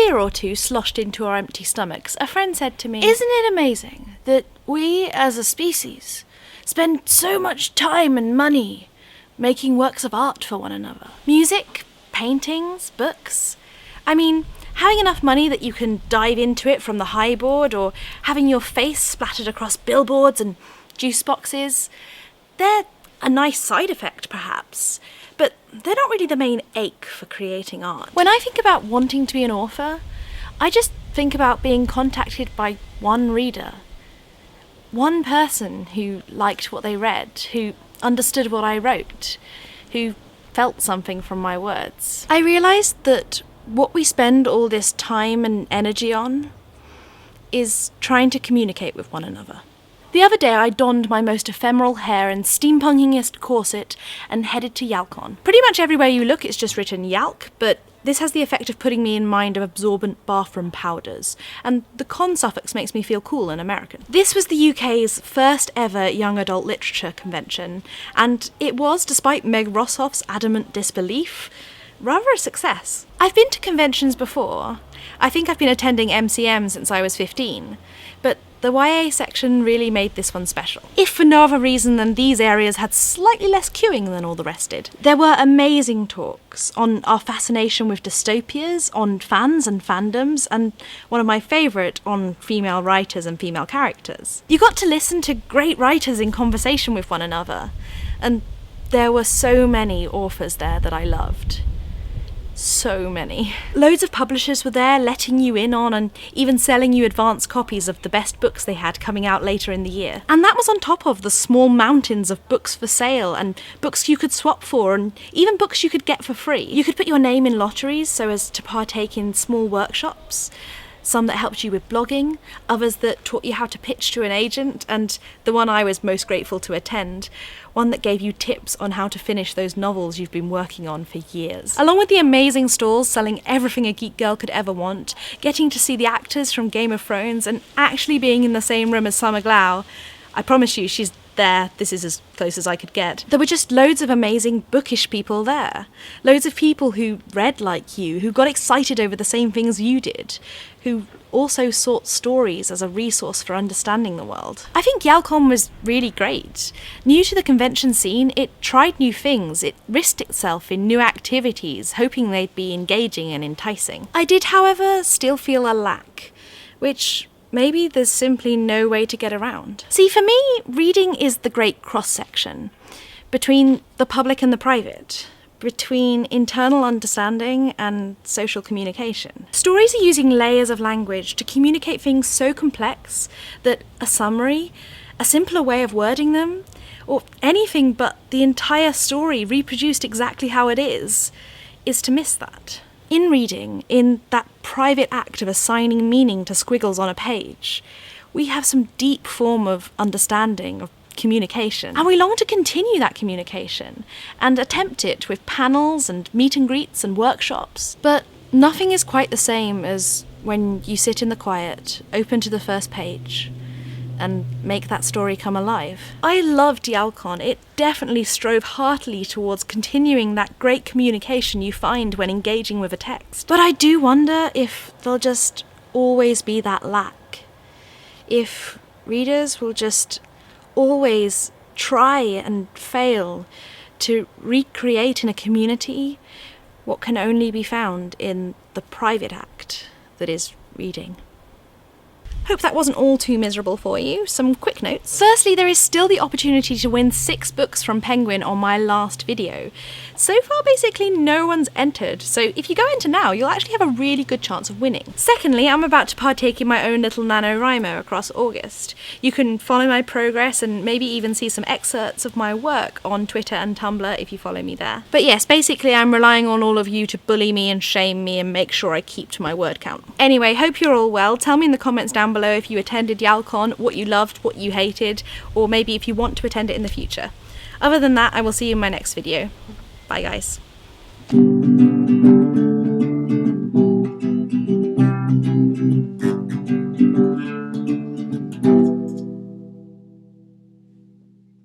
beer or two sloshed into our empty stomachs, a friend said to me, "Isn't it amazing that we, as a species, spend so much time and money making works of art for one another? Music, paintings, books. I mean, having enough money that you can dive into it from the high board, or having your face splattered across billboards and juice boxes. They're a nice side effect, perhaps, but they're not really the main ache for creating art. When I think about wanting to be an author, I just think about being contacted by one reader. One person who liked what they read, who understood what I wrote, who felt something from my words. I realised that what we spend all this time and energy on is trying to communicate with one another. The other day I donned my most ephemeral hair and steampunkingest corset and headed to YALC. Pretty much everywhere you look it's just written YALC, but this has the effect of putting me in mind of absorbent bathroom powders, and the con suffix makes me feel cool and American. This was the UK's first ever young adult literature convention, and it was, despite Meg Rossoff's adamant disbelief, rather a success. I've been to conventions before. I think I've been attending MCM since I was 15, but the YA section really made this one special. If for no other reason than these areas had slightly less queuing than all the rest did. There were amazing talks on our fascination with dystopias, on fans and fandoms, and one of my favourite, on female writers and female characters. You got to listen to great writers in conversation with one another, and there were so many authors there that I loved. So many. Loads of publishers were there letting you in on and even selling you advance copies of the best books they had coming out later in the year. And that was on top of the small mountains of books for sale and books you could swap for and even books you could get for free. You could put your name in lotteries so as to partake in small workshops. Some that helped you with blogging, others that taught you how to pitch to an agent, and the one I was most grateful to attend, one that gave you tips on how to finish those novels you've been working on for years. Along with the amazing stalls selling everything a geek girl could ever want, getting to see the actors from Game of Thrones, and actually being in the same room as Summer Glau, I promise you she's there, this is as close as I could get. There were just loads of amazing bookish people there. Loads of people who read like you, who got excited over the same things you did, who also sought stories as a resource for understanding the world. I think YALCON was really great. New to the convention scene, it tried new things, it risked itself in new activities, hoping they'd be engaging and enticing. I did, however, still feel a lack, which maybe there's simply no way to get around. See, for me, reading is the great cross-section between the public and the private, between internal understanding and social communication. Stories are using layers of language to communicate things so complex that a summary, a simpler way of wording them, or anything but the entire story reproduced exactly how it is to miss that. In reading, in that private act of assigning meaning to squiggles on a page, we have some deep form of understanding, of communication. And we long to continue that communication and attempt it with panels and meet and greets and workshops. But nothing is quite the same as when you sit in the quiet, open to the first page, and make that story come alive. I loved YALCON. It definitely strove heartily towards continuing that great communication you find when engaging with a text. But I do wonder if there'll just always be that lack. If readers will just always try and fail to recreate in a community what can only be found in the private act that is reading. Hope that wasn't all too miserable for you. Some quick notes. Firstly, there is still the opportunity to win 6 books from Penguin on my last video. So far, basically no one's entered, so if you go enter now, you'll actually have a really good chance of winning. Secondly, I'm about to partake in my own little NaNoWriMo across August. You can follow my progress and maybe even see some excerpts of my work on Twitter and Tumblr if you follow me there. But yes, basically I'm relying on all of you to bully me and shame me and make sure I keep to my word count. Anyway, hope you're all well. Tell me in the comments down below if you attended YALCON, what you loved, what you hated, or maybe if you want to attend it in the future. Other than that, I will see you in my next video. Bye guys.